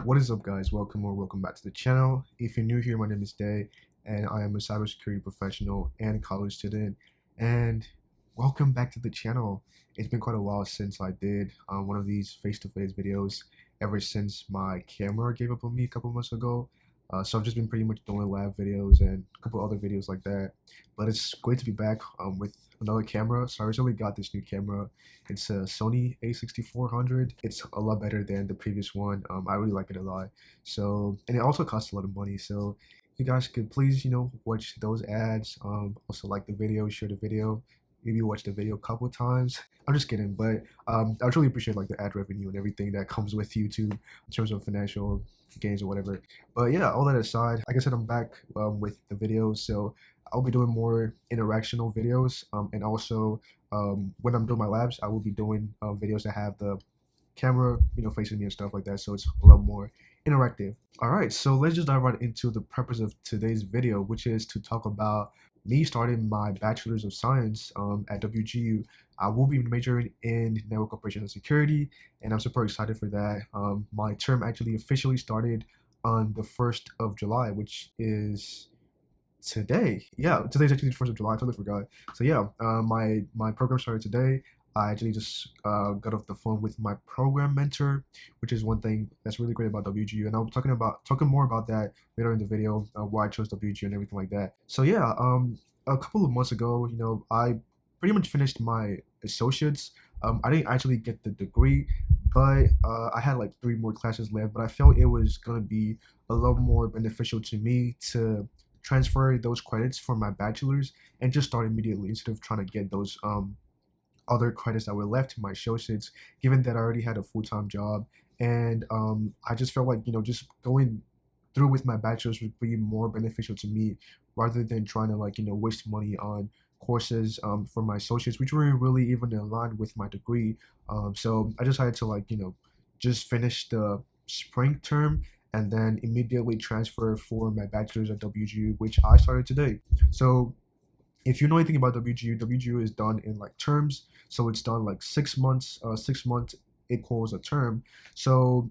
What is up, guys? Welcome back to the channel. If you're new here, my name is Day, and I am a cybersecurity professional and college student. And welcome back to the channel. It's been quite a while since I did one of these face-to-face videos, ever since my camera gave up on me a couple months ago. So I've just been pretty much doing lab videos and a couple other videos like that. But it's great to be back with another camera. So I recently got this new camera. It's a Sony a6400. It's a lot better than the previous one. I really like it a lot. So, and it also costs a lot of money. So you guys could please, watch those ads. Also like the video, share the video. Maybe watch the video a couple times. I'm just kidding, but I really appreciate like the ad revenue and everything that comes with YouTube in terms of financial gains or whatever. But yeah, all that aside, like I said, I'm back with the videos. So I'll be doing more interactional videos, and also when I'm doing my labs, I will be doing videos that have the camera, facing me and stuff like that. So it's a lot more interactive. All right, so let's just dive right into the purpose of today's video, which is to talk about me starting my Bachelors of Science at WGU. I will be majoring in network operations and security, and I'm super excited for that. My term actually officially started on the 1st of July, which is today. Yeah, today's actually the 1st of July. I totally forgot. So yeah, my program started today. I actually just got off the phone with my program mentor, which is one thing that's really great about WGU, and I'll be talking more about that later in the video, why I chose WGU and everything like that. So yeah, a couple of months ago, I pretty much finished my associates. I didn't actually get the degree, but I had like 3 more classes left. But I felt it was gonna be a lot more beneficial to me to transfer those credits for my bachelor's and just start immediately instead of trying to get those other credits that were left to my associates, given that I already had a full-time job. And I just felt like, just going through with my bachelor's would be more beneficial to me rather than trying to waste money on courses for my associates, which weren't really even in line with my degree. So I decided to just finish the spring term and then immediately transfer for my bachelor's at WGU, which I started today. So if you know anything about WGU is done in like terms, so it's done like 6 months. 6 months equals a term. So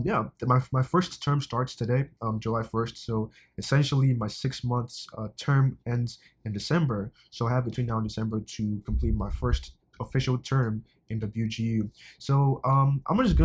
yeah, my first term starts today, July 1st. So essentially, my 6 months term ends in December. So I have between now and December to complete my first official term in WGU. So I'm just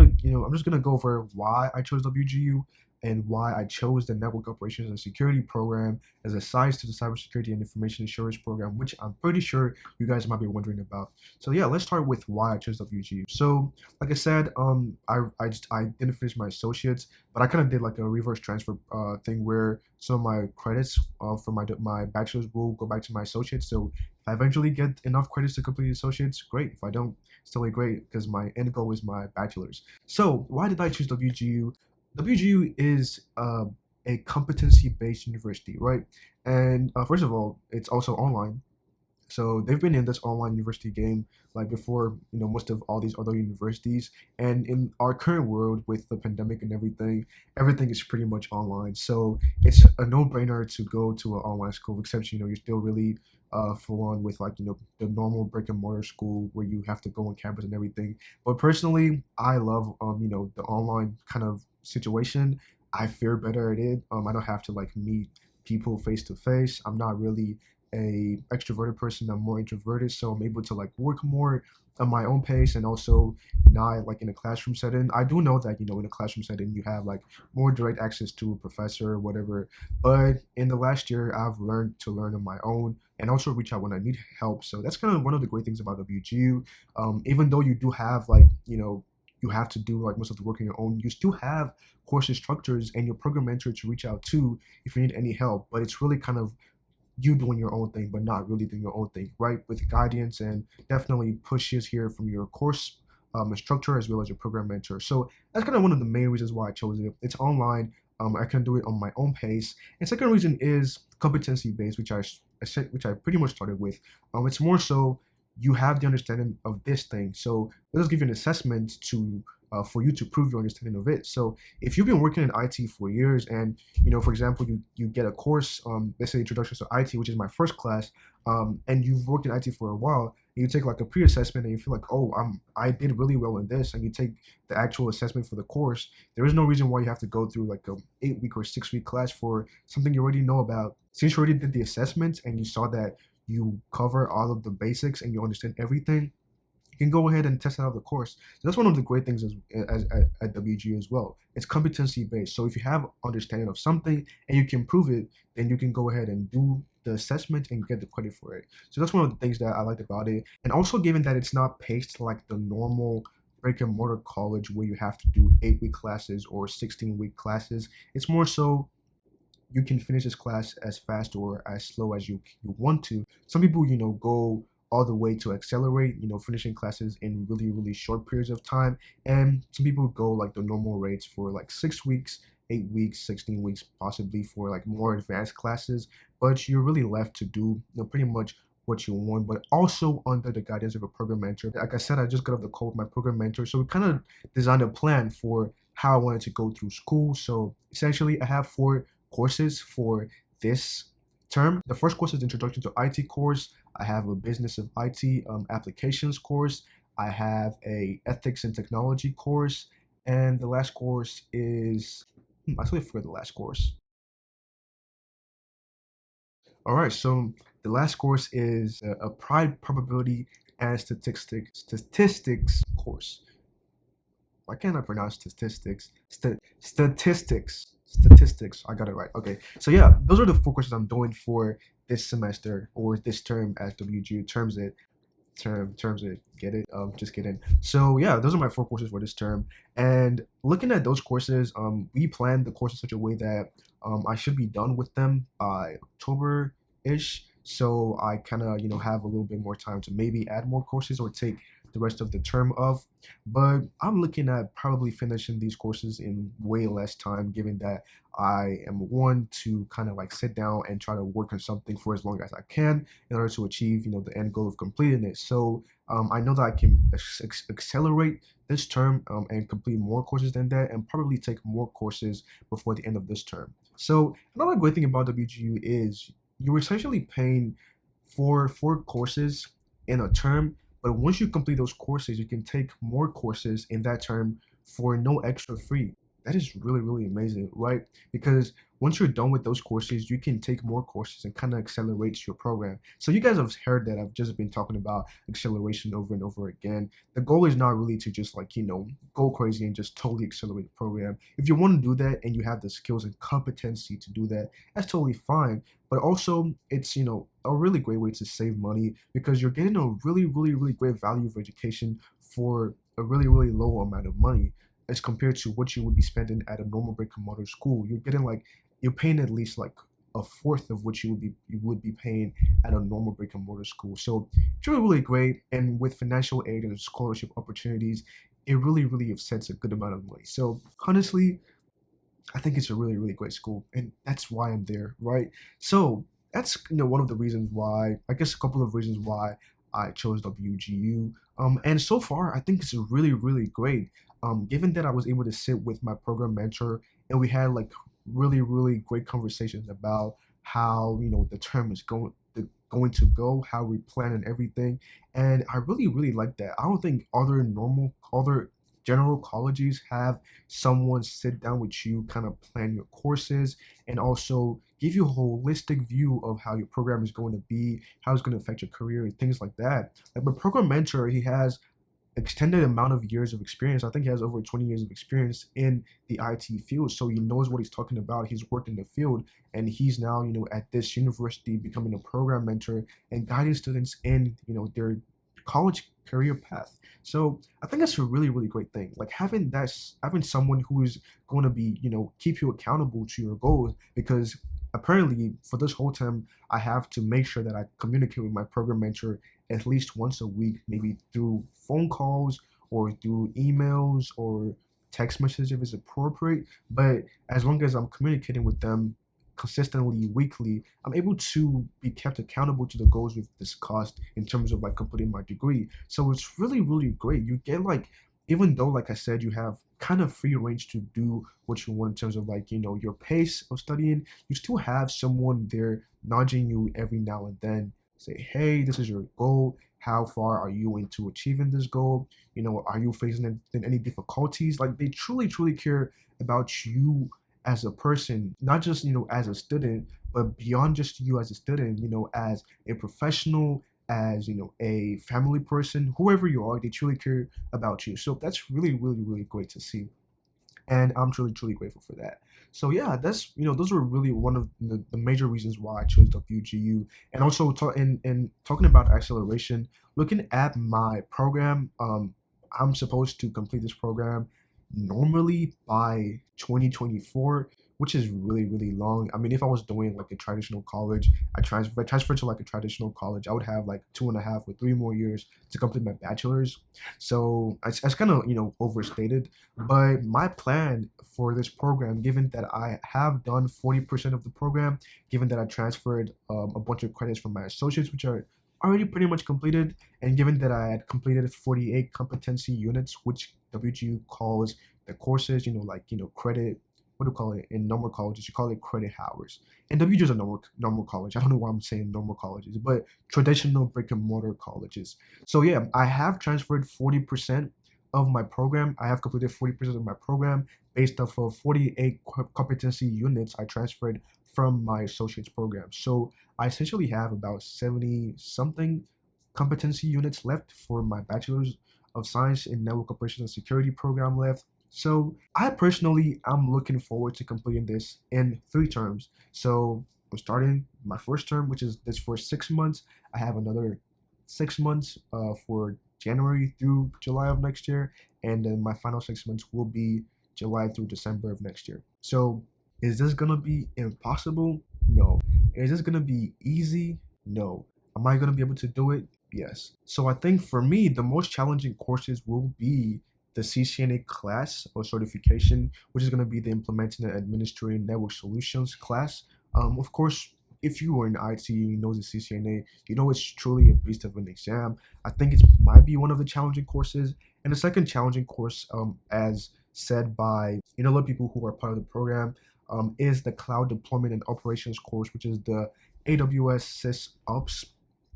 gonna go over why I chose WGU and why I chose the Network Operations and Security program as a side to the Cybersecurity and Information Assurance program, which I'm pretty sure you guys might be wondering about. So yeah, let's start with why I chose WGU. So like I said, I didn't finish my associates, but I kind of did like a reverse transfer thing where some of my credits for my bachelor's will go back to my associates. So if I eventually get enough credits to complete associates, great. If I don't, still great because my end goal is my bachelor's. So why did I choose WGU? WGU is a competency-based university, right? And first of all, it's also online. So they've been in this online university game like before, most of all these other universities. And in our current world with the pandemic and everything is pretty much online. So it's a no-brainer to go to an online school, except you're still really full on with the normal brick and mortar school where you have to go on campus and everything. But personally, I love the online kind of situation. I fare better at it. I don't have to meet people face to face. I'm not really a extroverted person. I'm more introverted, so I'm able to work more on my own pace and also not in a classroom setting. I do know that in a classroom setting you have more direct access to a professor or whatever, but in the last year I've learned to learn on my own and also reach out when I need help. So that's kind of one of the great things about WGU. Even though you do have you have to do most of the work on your own, you still have course instructors and your program mentor to reach out to if you need any help. But it's really kind of you doing your own thing, but not really doing your own thing, right? With guidance and definitely pushes here from your course instructor as well as your program mentor. So that's kind of one of the main reasons why I chose it. It's online. I can do it on my own pace. And second reason is competency based, which I pretty much started with. It's more so you have the understanding of this thing. So let's give you an assessment to for you to prove your understanding of it. So if you've been working in IT for years, and for example, you get a course, let's say Introduction to IT, which is my first class, and you've worked in IT for a while, and you take like a pre-assessment and you feel like, oh, I did really well in this, and you take the actual assessment for the course, there is no reason why you have to go through like a 8-week or 6-week class for something you already know about. Since you already did the assessment and you saw that you cover all of the basics and you understand everything, you can go ahead and test out the course. So that's one of the great things at WGU as well. It's competency based. So if you have understanding of something and you can prove it, then you can go ahead and do the assessment and get the credit for it. So that's one of the things that I liked about it. And also, given that it's not paced like the normal brick and mortar college where you have to do 8-week classes or 16-week classes, it's more so you can finish this class as fast or as slow as you want to. Some people, go all the way to accelerate, finishing classes in really, really short periods of time. And some people go like the normal rates for like 6 weeks, 8 weeks, 16 weeks, possibly for like more advanced classes. But you're really left to do, pretty much what you want, but also under the guidance of a program mentor. Like I said, I just got off the call with my program mentor. So we kind of designed a plan for how I wanted to go through school. So essentially, I have 4 courses for this term. The first course is Introduction to IT course. I have a Business of IT applications course. I have a Ethics and Technology course. And the last course is, I actually forgot the last course. All right, so the last course is a Applied Probability and Statistics course. Why can't I pronounce statistics? Statistics. I got it right. Okay. So yeah, those are the 4 courses I'm doing for this semester or this term, as WGU terms it. Terms it. Get it? Just kidding. So yeah, those are my 4 courses for this term. And looking at those courses, we planned the course in such a way that I should be done with them by October-ish. So I kind of have a little bit more time to maybe add more courses or take the rest of the term of. But I'm looking at probably finishing these courses in way less time, given that I am one to kind of like sit down and try to work on something for as long as I can in order to achieve the end goal of completing it. So I know that I can accelerate this term and complete more courses than that, and probably take more courses before the end of this term. So another great thing about WGU is you're essentially paying for 4 courses in a term, but once you complete those courses, you can take more courses in that term for no extra fee. That is really, really amazing, right? Because once you're done with those courses, you can take more courses and kind of accelerate your program. So you guys have heard that I've just been talking about acceleration over and over again. The goal is not really to just like, go crazy and just totally accelerate the program. If you want to do that and you have the skills and competency to do that, that's totally fine. But also it's, a really great way to save money because you're getting a really, really, really great value of education for a really, really low amount of money as compared to what you would be spending at a normal brick and mortar school. You're paying at least like a fourth of what you would be paying at a normal brick and mortar school. So it's really, really great. And with financial aid and scholarship opportunities, it really, really offsets a good amount of money. So honestly, I think it's a really, really great school, and that's why I'm there, right? So that's one of the reasons why, I guess a couple of reasons why I chose WGU. And so far, I think it's really, really great. Given that I was able to sit with my program mentor and we had like really, really great conversations about how the term is going to go, how we plan and everything, and I really, really like that. I don't think other general colleges have someone sit down with you, kind of plan your courses, and also give you a holistic view of how your program is going to be, how it's going to affect your career, and things like that. Like my program mentor, he has extended amount of years of experience. I think he has over 20 years of experience in the IT field, so he knows what he's talking about. He's worked in the field, and he's now, at this university becoming a program mentor and guiding students in, their college career path. So I think that's a really, really great thing. Like having someone who is going to be, keep you accountable to your goals, because apparently for this whole time I have to make sure that I communicate with my program mentor at least once a week, maybe through phone calls or through emails or text messages if it's appropriate. But as long as I'm communicating with them consistently weekly, I'm able to be kept accountable to the goals we've discussed in terms of like completing my degree. So it's really, really great. You get like even though, like I said, you have kind of free range to do what you want in terms of like, your pace of studying, you still have someone there nudging you every now and then, say, hey, this is your goal. How far are you into achieving this goal? Are you facing any difficulties? Like, they truly, truly care about you as a person, not just, as a student, but beyond just you as a student, as a professional, as, a family person, whoever you are, they truly care about you. So that's really, really, really great to see. And I'm truly, truly grateful for that. So yeah, that's, those were really one of the major reasons why I chose WGU. And also in talking about acceleration, looking at my program, I'm supposed to complete this program normally by 2024, which is really, really long. I mean, if I was doing like a traditional college, if I transferred to like a traditional college, I would have like 2.5 or 3 more years to complete my bachelor's. So it's kind of, overstated. But my plan for this program, given that I have done 40% of the program, given that I transferred a bunch of credits from my associates, which are already pretty much completed, and given that I had completed 48 competency units, which WGU calls the courses, credit, what do you call it in normal colleges? You call it credit hours. And WGU is a normal college. I don't know why I'm saying normal colleges, but traditional brick and mortar colleges. So yeah, I have transferred 40% of my program. I have completed 40% of my program based off of 48 competency units I transferred from my associate's program. So I essentially have about 70 something competency units left for my Bachelor's of Science in Network Operations and Security program left. So I personally am looking forward to completing this in 3 terms. So I'm starting my first term, which is this for 6 months. I have another 6 months for January through July of next year, and then my final 6 months will be July through December of next year. So is this gonna be impossible? No. Is this gonna be easy? No. Am I gonna be able to do it? Yes. So I think for me, the most challenging courses will be the CCNA class or certification, which is going to be the Implementing and Administering Network Solutions class. Of course, if you are in IT, you know the CCNA, it's truly a beast of an exam. I think it might be one of the challenging courses. And the second challenging course, as said by a lot of people who are part of the program, is the Cloud Deployment and Operations course, which is the AWS SysOps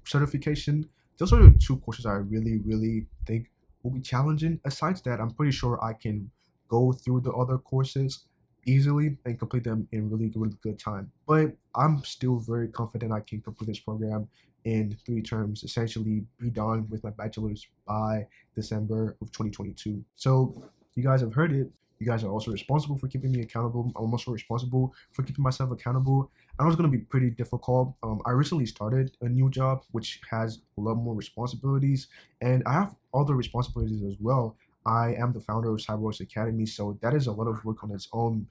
certification. Those are the 2 courses I really, really think will be challenging. Aside that, I'm pretty sure I can go through the other courses easily and complete them in really, really good time. But I'm still very confident I can complete this program in 3 terms, essentially be done with my bachelor's by December of 2022. So you guys have heard it. You guys are also responsible for keeping me accountable. I'm also responsible for keeping myself accountable. I know it's going to be pretty difficult. I recently started a new job, which has a lot more responsibilities, and I have other responsibilities as well. I am the founder of CYBERWOX Academy, so that is a lot of work on its own,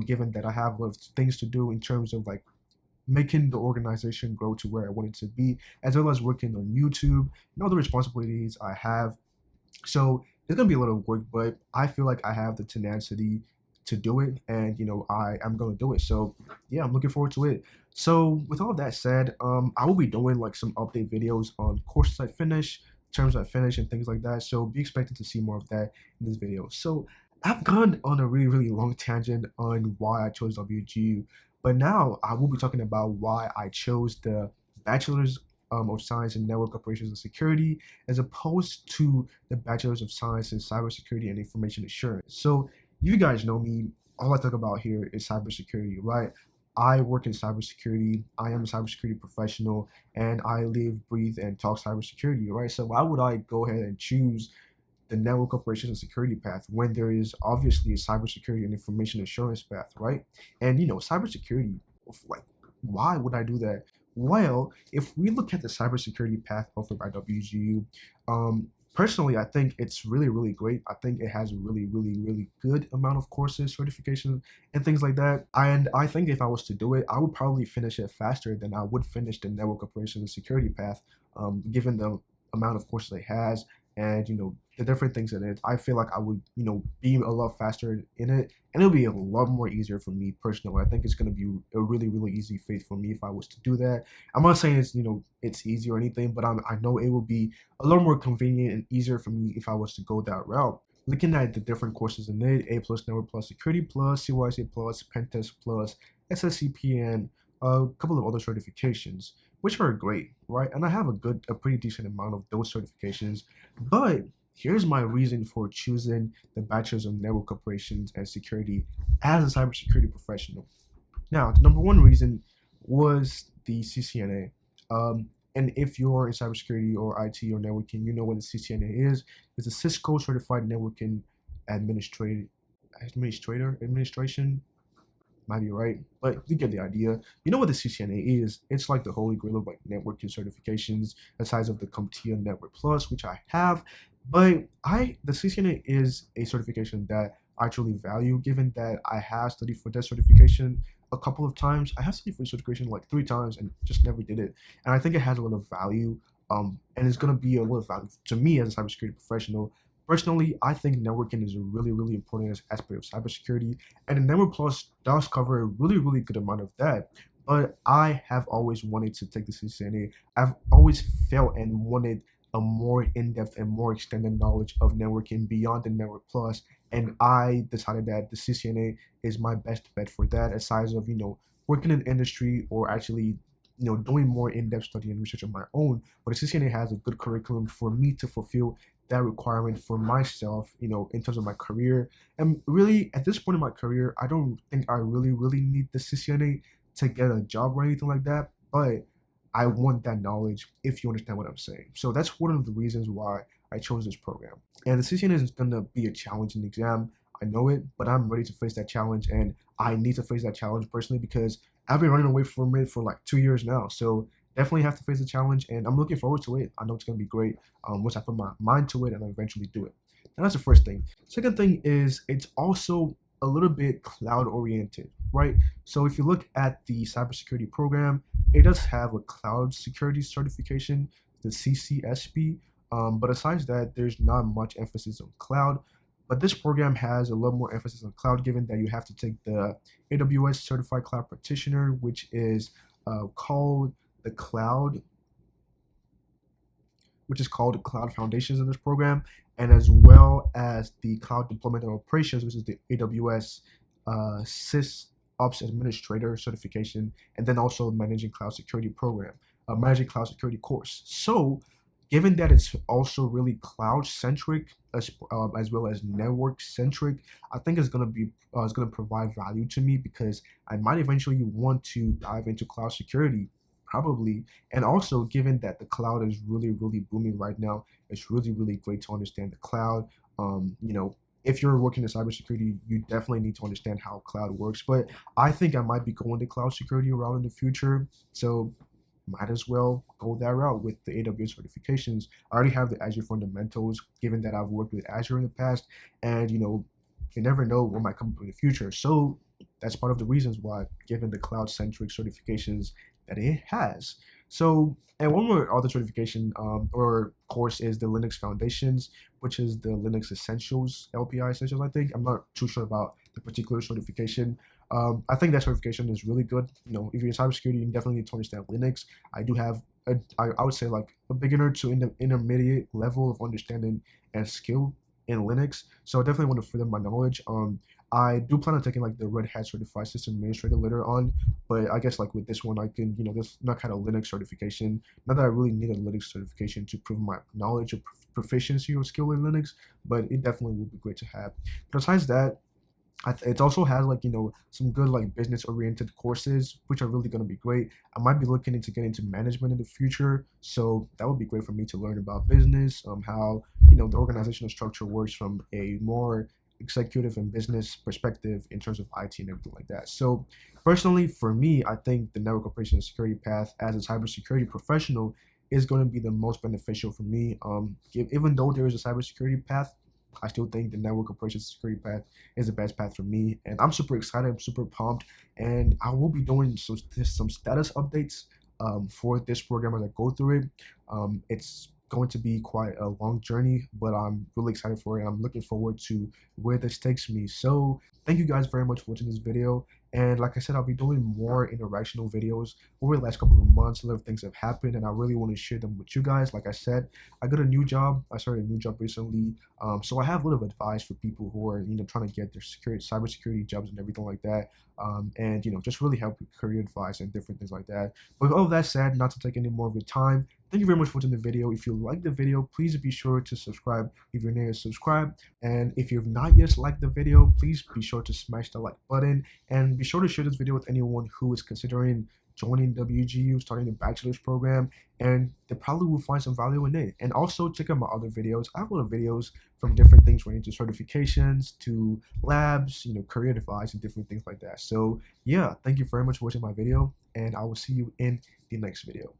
given that I have a lot of things to do in terms of like making the organization grow to where I want it to be, as well as working on YouTube and other responsibilities I have. So it's gonna be a lot of work, but I feel like I have the tenacity to do it, and I am gonna do it. So yeah, I'm looking forward to it. So with all of that said, I will be doing like some update videos on courses I finish, terms I finish, and things like that. So be expected to see more of that in this video. So I've gone on a really, really long tangent on why I chose WGU, but now I will be talking about why I chose the Bachelor's of Science in Network Operations and Security, as opposed to the Bachelor's of Science in Cybersecurity and Information Assurance. So you guys know me. All I talk about here is cybersecurity, right? I work in cybersecurity. I am a cybersecurity professional, and I live, breathe, and talk cybersecurity, right? So why would I go ahead and choose the network operations and security path when there is obviously a cybersecurity and information assurance path, right? And cybersecurity, like, why would I do that? Well, if we look at the cybersecurity path offered by WGU, personally, I think it's really, really great. I think it has a really, really, really good amount of courses, certifications, and things like that. And I think if I was to do it, I would probably finish it faster than I would finish the network operations and security path, given the amount of courses it has and the different things in it. I feel like I would be a lot faster in it, and it'll be a lot more easier for me personally. I think it's going to be a really, really easy fit for me if I was to do that. I'm not saying it's it's easy or anything, but I know it will be a lot more convenient and easier for me if I was to go that route. looking at the different courses in it: A plus, Network plus, Security plus, CYC plus, Pentest plus, SSCP, and a couple of other certifications, which are great, right? And I have a pretty decent amount of those certifications. But here's my reason for choosing the Bachelor's of Network Operations and Security as a cybersecurity professional. Now, the number one reason was the CCNA. And if you're in cybersecurity or IT or networking, you know what the CCNA is. It's a Cisco Certified Networking Administration. Might be right, but you get the idea. You know what the CCNA is. It's like the holy grail of like networking certifications, the size of the CompTIA Network Plus, which I have. But the CCNA is a certification that I truly value, given that I have studied for that certification a couple of times. I have studied for certification like 3 times and just never did it. And I think it has a lot of value. And it's gonna be a lot of value to me as a cybersecurity professional. Personally, I think networking is a really, really important aspect of cybersecurity, and the Network Plus does cover a really, really good amount of that. But I have always wanted to take the CCNA. I've always felt and wanted a more in-depth and more extended knowledge of networking beyond the Network Plus, and I decided that the CCNA is my best bet for that, aside of working in industry or actually doing more in-depth study and research on my own. But the CCNA has a good curriculum for me to fulfill that requirement for myself, in terms of my career. And really, at this point in my career, I don't think I really, really need the CCNA to get a job or anything like that. But I want that knowledge, if you understand what I'm saying. So that's one of the reasons why I chose this program. And the CCNA is going to be a challenging exam. I know it, but I'm ready to face that challenge. And I need to face that challenge personally because I've been running away from it for like 2 years now. So definitely have to face the challenge, and I'm looking forward to it. I know it's going to be great once I put my mind to it and I eventually do it. And that's the first thing. Second thing is it's also a little bit cloud oriented, right? So if you look at the cybersecurity program, it does have a cloud security certification, the CCSP. But aside that, there's not much emphasis on cloud. But this program has a lot more emphasis on cloud, given that you have to take the AWS Certified Cloud Practitioner, which is called the Cloud Foundations in this program, and as well as the Cloud Deployment and Operations, which is the AWS SysOps Administrator certification, and then also Managing Cloud Security course. So given that it's also really cloud centric as well as network centric, I think it's gonna provide value to me because I might eventually want to dive into cloud security, probably. And also, given that the cloud is really, really booming right now, it's really, really great to understand the cloud. If you're working in cybersecurity, you definitely need to understand how cloud works. But I think I might be going the cloud security route in the future, so might as well go that route with the AWS certifications. I already have the Azure fundamentals, given that I've worked with Azure in the past, and you never know what might come up in the future. So that's part of the reasons why, given the cloud-centric certifications that it has. So, and one more other certification or course is the Linux Foundations, which is the Linux Essentials, LPI Essentials, I think. I'm not too sure about the particular certification. I think that certification is really good. If you're in cybersecurity, you definitely need to understand Linux. I do have, I would say like a beginner to intermediate level of understanding and skill in Linux. So I definitely want to further my knowledge. I do plan on taking like the Red Hat Certified System Administrator later on, but I guess like with this one, I can, this not kind of Linux certification. Not that I really need a Linux certification to prove my knowledge or proficiency or skill in Linux, but it definitely would be great to have. But besides that, it also has like some good like business oriented courses, which are really going to be great. I might be looking into getting into management in the future, so that would be great for me to learn about business, how the organizational structure works from a more executive and business perspective in terms of IT and everything like that. So personally, for me, I think the network operations and security path as a cybersecurity professional is going to be the most beneficial for me. Even though there is a cybersecurity path, I still think the network operations security path is the best path for me, and I'm super excited. I'm super pumped, and I will be doing some status updates for this program as I go through it. It's going to be quite a long journey, but I'm really excited for it. I'm looking forward to where this takes me. So thank you guys very much for watching this video, And like I said, I'll be doing more interactional videos over the last couple of months. A lot of things have happened, and I really want to share them with you guys. Like I said, I got a new job. I started a new job recently, so I have a lot of advice for people who are trying to get their cybersecurity jobs and everything like that, and just really help with career advice and different things like that. But with all of that said, not to take any more of your time, thank you very much for watching the video. If you like the video, please be sure to subscribe if you're new to subscribe. And if you've not yet liked the video, please be sure to smash the like button and be sure to share this video with anyone who is considering joining WGU, starting the bachelor's program, and they probably will find some value in it. And also check out my other videos. I have a lot of videos from different things related to certifications, to labs, career advice, and different things like that. So yeah, thank you very much for watching my video, and I will see you in the next video.